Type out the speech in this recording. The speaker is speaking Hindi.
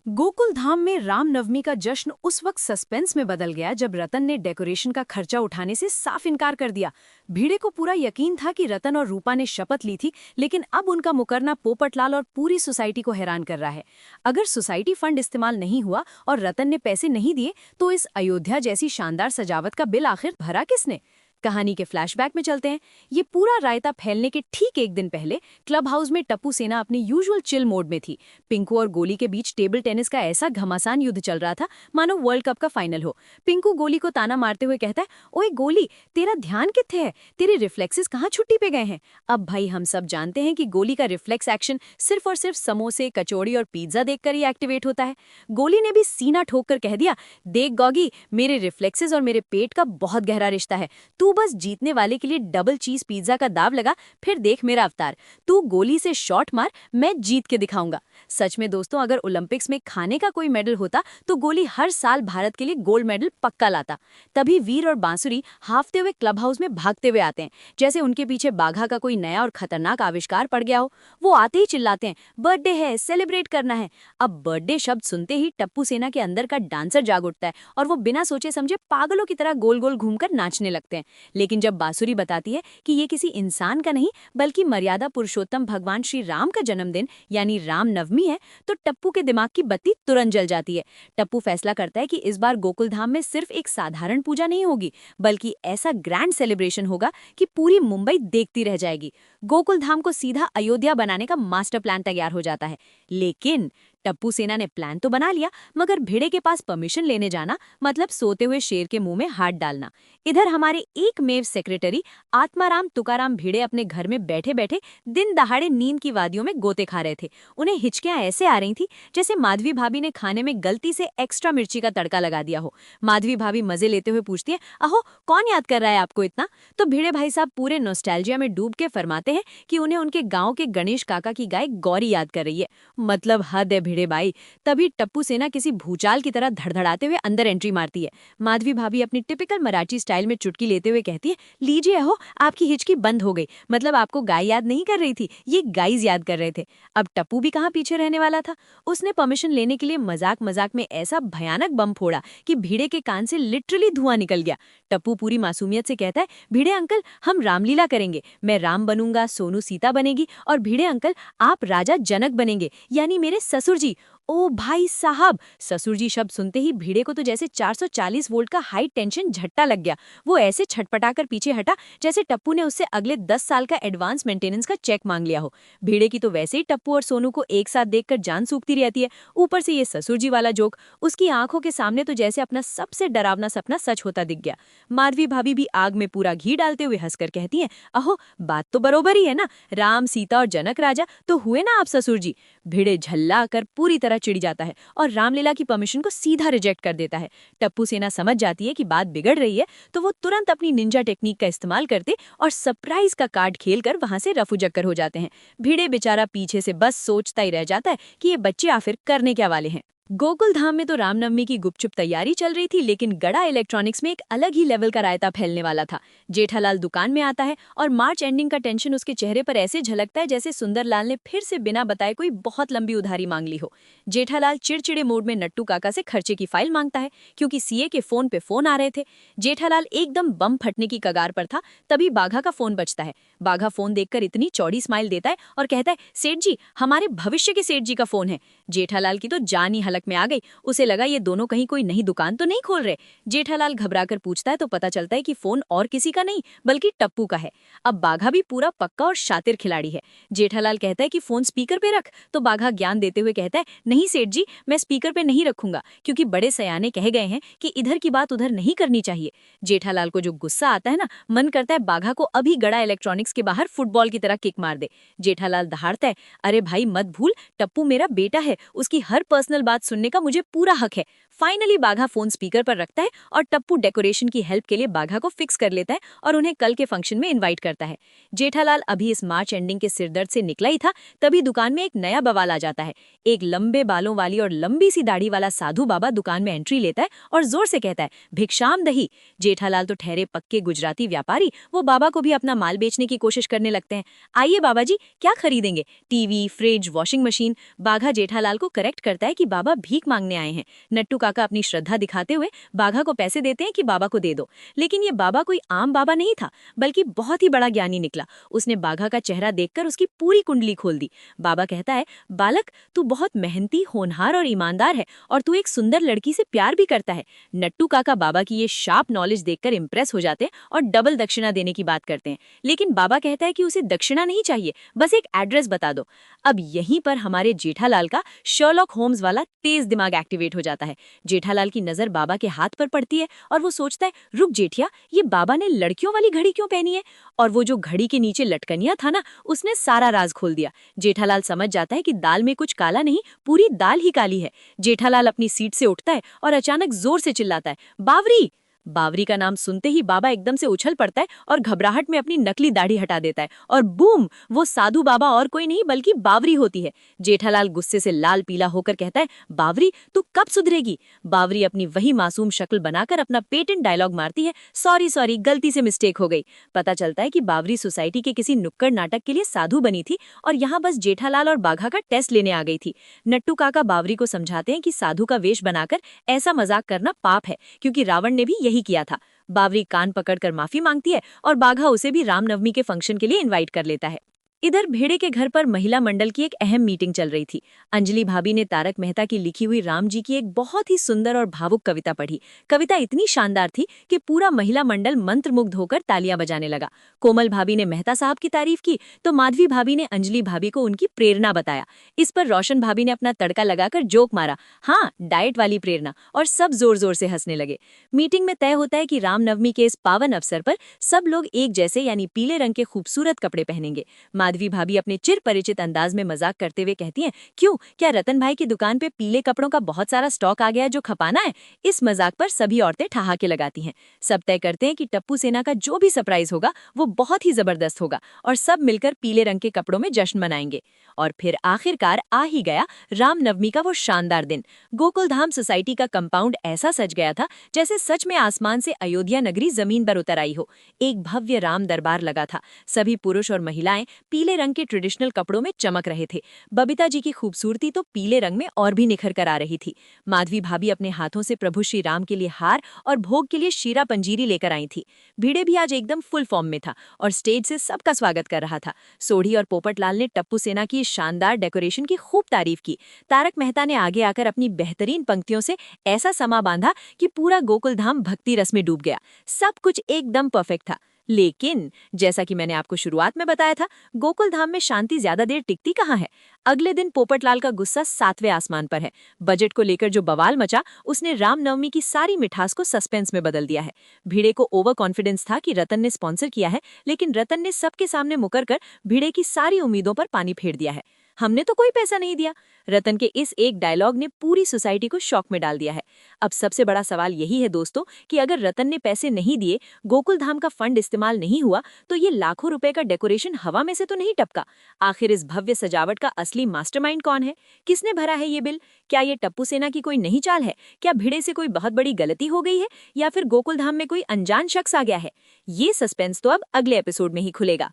गोकुल धाम में रामनवमी का जश्न उस वक्त सस्पेंस में बदल गया जब रतन ने डेकोरेशन का खर्चा उठाने से साफ इनकार कर दिया। भीड़े को पूरा यकीन था कि रतन और रूपा ने शपथ ली थी, लेकिन अब उनका मुकरना पोपटलाल और पूरी सोसाइटी को हैरान कर रहा है। अगर सोसाइटी फंड इस्तेमाल नहीं हुआ और रतन ने पैसे नहीं दिए तो इस अयोध्या जैसी शानदार सजावट का बिल आखिर भरा किसने? कहानी के फ्लैशबैक में चलते हैं। ये पूरा रायता फैलने के ठीक एक दिन पहले क्लब हाउस में टप्पू सेना अपनी यूजुअल चिल मोड में थी। पिंकू और गोली के बीच टेबल टेनिस का ऐसा घमासान युद्ध चल रहा था मानो वर्ल्ड कप का फाइनल हो। पिंकू गोली को ताना मारते हुए कहता है, ओए गोली, तेरा ध्यान कित्थे है? तेरे रिफ्लेक्सेस कहाँ छुट्टी पे गए हैं? अब भाई हम सब जानते हैं कि गोली का रिफ्लेक्स एक्शन सिर्फ और सिर्फ समोसे, कचौड़ी और पिज्जा देखकर ही एक्टिवेट होता है। गोली ने भी सीना ठोक कर कह दिया, देख गॉगी, मेरे रिफ्लेक्सेस और मेरे पेट का बहुत गहरा रिश्ता है। तू बस जीतने वाले के लिए डबल चीज पिज्जा का दाव लगा, फिर देख मेरा अवतार। तू गोली से शॉट मार, मैं जीत के दिखाऊंगा। सच में दोस्तों, अगर ओलंपिक्स में खाने का कोई मेडल होता तो गोली हर साल भारत के लिए गोल्ड मेडल पक्का लाता। तभी वीर और बांसुरी हाफते हुए क्लब हाउस में भागते हुए आते हैं, जैसे उनके पीछे बाघा का कोई नया और खतरनाक आविष्कार पड़ गया हो। वो आते ही चिल्लाते हैं, बर्थडे है, सेलिब्रेट करना है। अब बर्थडे शब्द सुनते ही टप्पू सेना के अंदर का डांसर जाग उठता है और वो बिना सोचे समझे पागलों की तरह गोल गोल घूमकर नाचने लगते हैं। लेकिन जब बांसुरी बताती है कि ये किसी इंसान का नहीं बल्कि मर्यादा पुरुषोत्तम भगवान श्री राम का जन्मदिन यानी रामनवमी है, तो टप्पू के दिमाग की बत्ती तुरंत जल जाती है। टप्पू फैसला करता है कि इस बार गोकुल धाम में सिर्फ एक साधारण पूजा नहीं होगी, बल्कि ऐसा ग्रैंड सेलिब्रेशन होगा कि पूरी मुंबई देखती रह जाएगी। गोकुल धाम को सीधा अयोध्या बनाने का मास्टर प्लान तैयार हो जाता है। लेकिन टप्पू सेना ने प्लान तो बना लिया, मगर भिड़े के पास परमिशन लेने जाना मतलब सोते हुए शेर के मुंह में हाथ डालना। इधर हमारे एकमेव सेक्रेटरी आत्माराम तुकाराम भिड़े अपने घर में बैठे बैठे दिन दहाड़े नींद की वादियों में गोते खा रहे थे। उन्हें हिचकियां ऐसे आ रही थी जैसे माधवी भाभी ने खाने में गलती से एक्स्ट्रा मिर्ची का तड़का लगा दिया हो। माधवी भाभी मजे लेते हुए पूछती है, अहो कौन याद कर रहा है आपको इतना? तो भिड़े भाई साहब पूरे नॉस्टैल्जिया में डूब के फरमाते हैं कि उन्हें उनके गाँव के गणेश काका की गाय गौरी याद कर रही है। मतलब हद है भिड़े भाई। तभी टप्पू सेना किसी भूचाल की तरह धड़धड़ाते हुए अंदर एंट्री मारती है। माधवी भाभी अपनी टिपिकल मराठी स्टाइल में चुटकी लेते हुए कहती है, लीजिए हो, आपकी हिचकी बंद हो गई। मतलब आपको गाय याद नहीं कर रही थी, ये गाइज याद कर रहे थे। अब टप्पू भी कहाँ पीछे रहने वाला था। उसने परमिशन लेने के लिए मजाक मजाक में ऐसा भयानक बम फोड़ा कि भिड़े के कान से लिटरली धुआं निकल गया। टप्पू पूरी मासूमियत से कहता है, भिड़े अंकल, हम रामलीला करेंगे, मैं राम बनूंगा, सोनू सीता बनेगी और भिड़े अंकल आप राजा जनक बनेंगे, यानी मेरे ससुर जी। ओ भाई साहब, ससुर जी शब्द सुनते ही भिड़े को तो जैसे 440 वोल्ट का हाई टेंशन झट्टा लग गया। वो ऐसे छटपटाकर पीछे हटा जैसे टप्पू ने उससे अगले 10 साल का एडवांस मेंटेनेंस का चेक मांग लिया हो। भिड़े की तो वैसे ही टप्पू और सोनू को एक साथ देखकर जान सूखती रहती है, ऊपर से ये ससुर जी वाला जोक। उसकी आंखों के सामने तो जैसे अपना सबसे डरावना सपना सच होता दिख गया। माधवी भाभी भी आग में पूरा घी डालते हुए हंसकर कहती है, अहो बात तो बरोबर ही है ना, राम सीता और जनक राजा तो हुए ना आप ससुर जी। भिड़े झल्ला कर पूरी तरह चिढ़ जाता है और रामलीला की परमिशन को सीधा रिजेक्ट कर देता है। टप्पू सेना समझ जाती है कि बात बिगड़ रही है, तो वो तुरंत अपनी निंजा टेक्निक का इस्तेमाल करते और सरप्राइज का कार्ड खेलकर वहां से रफूचक्कर हो जाते हैं। भिड़े बेचारा पीछे से बस सोचता ही रह जाता है कि ये बच्चे आखिर करने क्या वाले हैं। गोकुल धाम में तो रामनवमी की गुपचुप तैयारी चल रही थी, लेकिन गड़ा इलेक्ट्रॉनिक्स में एक अलग ही लेवल का रायता फैलने वाला था। जेठालाल दुकान में आता है और मार्च एंडिंग का टेंशन उसके चेहरे पर ऐसे झलकता है जैसे सुंदरलाल ने फिर से बिना बताए कोई बहुत लंबी उधारी मांग ली हो। जेठालाल चिड़चिड़े मूड में नट्टू काका से खर्चे की फाइल मांगता है, क्योंकि सीए के फोन पे फोन आ रहे थे। जेठालाल एकदम बम फटने की कगार पर था, तभी बाघा का फोन बजता है। बाघा फोन देखकर इतनी चौड़ी स्माइल देता है और कहता है, सेठ जी, हमारे भविष्य के सेठ जी का फोन है। जेठालाल की तो जान ही हलक में आ गई। उसे लगा ये दोनों कहीं कोई नई दुकान तो नहीं खोल रहे। जेठालाल घबराकर पूछता है तो पता चलता है कि फोन और किसी का नहीं बल्कि टप्पू का है। अब बाघा भी पूरा पक्का और शातिर खिलाड़ी है। जेठालाल कहता है कि फोन स्पीकर पे रख, तो बाघा ज्ञान देते हुए कहता है, नहीं सेठ जी, मैं स्पीकर पे नहीं रखूंगा, क्योंकि बड़े सयाने कह गए हैं कि इधर की बात उधर नहीं करनी चाहिए। जेठालाल को जो गुस्सा आता है ना, मन करता है बाघा को अभी गड़ा इलेक्ट्रॉनिक्स के बाहर फुटबॉल की तरह किक मार दे। जेठालाल दहाड़ता है, अरे भाई मत भूल, टप्पू मेरा बेटा है, उसकी हर पर्सनल बात सुनने का मुझे पूरा हक है। फाइनली बाघा फोन स्पीकर पर रखता है और टप्पू डेकोरेशन की हेल्प के लिए बाघा को फिक्स कर लेता है और उन्हें कल के फंक्शन में इनवाइट करता है। जेठालाल अभी इस मार्च एंडिंग के सिरदर्द से निकला ही था, तभी दुकान में एक नया बवाल आ जाता है। एक लंबे बालों वाली और लंबी सी दाढ़ी वाला साधु बाबा दुकान में एंट्री लेता है और जोर से कहता है, भिक्षाम दही। जेठालाल तो ठहरे पक्के गुजराती व्यापारी, वो बाबा को भी अपना माल बेचने की कोशिश करने लगते हैं। आइए बाबा जी, क्या खरीदेंगे? TV, fridge, washing machine? Bagha Jethalal Jethalal को करेक्ट करता है कि बाबा भीख मांगने आए हैं। नट्टू काका अपनी श्रद्धा दिखाते हुए बाघा को पैसे देते हैं कि बाबा को दे दो, लेकिन ये बाबा कोई आम बाबा नहीं था, बल्कि बहुत ही बड़ा ज्ञानी निकला। उसने बाघा का चेहरा देखकर उसकी पूरी कुंडली खोल दी। बाबा कहता है, बालक तू बहुत मेहनती, होनहार और ईमानदार है, और तू एक सुंदर लड़की से प्यार भी करता है। नट्टू काका बाबा की ये शार्प नॉलेज देखकर इंप्रेस हो जाते हैं और डबल दक्षिणा देने की बात करते हैं, लेकिन बाबा कहता है कि उसे दक्षिणा नहीं चाहिए, बस एक एड्रेस बता दो। अब यहीं पर हमारे जेठालाल का शर्लॉक होम्स वाला तेज दिमाग एक्टिवेट हो जाता है। जेठालाल की नजर बाबा के हाथ पर पड़ती है और वो सोचता है, रुक जेठिया, ये बाबा ने लड़कियों वाली घड़ी क्यों पहनी है? और वो जो घड़ी के नीचे लटकनिया था ना, उसने सारा राज खोल दिया। जेठालाल समझ जाता है कि दाल में कुछ काला नहीं, पूरी दाल ही काली है। जेठालाल अपनी सीट से उठता है और अचानक जोर से चिल्लाता है, बावरी! बावरी का नाम सुनते ही बाबा एकदम से उछल पड़ता है और घबराहट में अपनी नकली दाढ़ी हटा देता है, और बूम, वो साधु बाबा और कोई नहीं बल्कि बावरी होती है। जेठालाल गुस्से से लाल पीला होकर कहता है, बावरी तू कब सुधरेगी? बावरी अपनी वही मासूम शक्ल बनाकर अपना पेटेंट डायलॉग मारती है, सॉरी सॉरी, गलती से मिस्टेक हो गई। पता चलता है कि बावरी सोसाइटी के किसी नुक्कड़ नाटक के लिए साधु बनी थी और यहाँ बस जेठालाल और बाघा का टेस्ट लेने आ गई थी। नट्टू काका बावरी को समझाते हैं कि साधु का वेश बनाकर ऐसा मजाक करना पाप है, क्योंकि रावण ने भी यही किया था। बावरी कान पकड़कर माफी मांगती है और बाघा उसे भी रामनवमी के फंक्शन के लिए इनवाइट कर लेता है। इधर भेड़े के घर पर महिला मंडल की एक अहम मीटिंग चल रही थी। अंजलि भाभी ने तारक मेहता की लिखी हुई राम जी की एक बहुत ही सुंदर और भावुक कविता पढ़ी। कविता इतनी शानदार थी कि पूरा महिला मंडल मंत्रमुग्ध होकर तालियां बजाने लगा। कोमल भाभी ने मेहता साहब की तारीफ की तो माधवी भाभी ने अंजलि भाभी को उनकी प्रेरणा बताया। इस पर रोशन भाभी ने अपना तड़का लगाकर जोक मारा, हाँ, डाइट वाली प्रेरणा, और सब जोर जोर से हंसने लगे। मीटिंग में तय होता है कि रामनवमी के इस पावन अवसर पर सब लोग एक जैसे यानी पीले रंग के खूबसूरत कपड़े पहनेंगे। माधवी भाभी अपने चिर परिचित अंदाज में मजाक करते हुए कहती हैं, क्यों, क्या रतन भाई की दुकान पे पीले कपड़ों का बहुत सारा स्टॉक आ गया है जो खपाना है? इस मजाक पर सभी औरतें ठहाके लगाती हैं। सब तय करते हैं कि टप्पू सेना का जो भी सरप्राइज होगा वो बहुत ही जबरदस्त होगा और सब मिलकर पीले रंग के कपड़ों में जश्न मनाएंगे। और फिर आखिरकार आ ही गया रामनवमी का वो शानदार दिन। गोकुलधाम सोसाइटी का कंपाउंड ऐसा सज गया था जैसे सच में आसमान से अयोध्या नगरी जमीन पर उतर आई हो। एक भव्य राम दरबार लगा था। सभी पुरुष और महिलाएं पीले रंग के ट्रेडिशनल कपड़ों में चमक रहे थे। बबीता जी की खूबसूरती तो पीले रंग में और भी निखर कर आ रही थी। माधवी भाभी अपने हाथों से प्रभु श्री राम के लिए हार और भोग के लिए शीरा पंजीरी लेकर आई थी। भिड़े भी आज एकदम फुल फॉर्म में था और स्टेज से सबका स्वागत कर रहा था। सोढ़ी और पोपटलाल ने टप्पू सेना की शानदार डेकोरेशन की खूब तारीफ की। तारक मेहता ने आगे आकर अपनी बेहतरीन पंक्तियों से ऐसा समा बांधा कि पूरा गोकुलधाम भक्ति रस में डूब गया। सब कुछ एकदम परफेक्ट था। लेकिन जैसा कि मैंने आपको शुरुआत में बताया था, गोकुलधाम में शांति ज्यादा देर टिकती कहाँ है। अगले दिन पोपटलाल का गुस्सा 7वें आसमान पर है। बजट को लेकर जो बवाल मचा, उसने रामनवमी की सारी मिठास को सस्पेंस में बदल दिया है। भिड़े को ओवर कॉन्फिडेंस था कि रतन ने स्पॉन्सर किया है, लेकिन रतन ने सबके सामने मुकरकर भिड़े की सारी उम्मीदों पर पानी फेर दिया है। हमने तो कोई पैसा नहीं दिया। रतन के इस एक डायलॉग ने पूरी सोसाइटी को शॉक में डाल दिया है। अब सबसे बड़ा सवाल यही है दोस्तों कि अगर रतन ने पैसे नहीं दिए, गोकुलधाम का फंड इस्तेमाल नहीं हुआ, तो ये लाखों रुपए का डेकोरेशन हवा में से तो नहीं टपका। आखिर इस भव्य सजावट का असली मास्टरमाइंड कौन है? किसने भरा है ये बिल? क्या ये टप्पू सेना की कोई नई चाल है? क्या भिड़े से कोई बहुत बड़ी गलती हो गई है, या फिर गोकुलधाम में कोई अनजान शख्स आ गया है? ये सस्पेंस तो अब अगले एपिसोड में ही खुलेगा।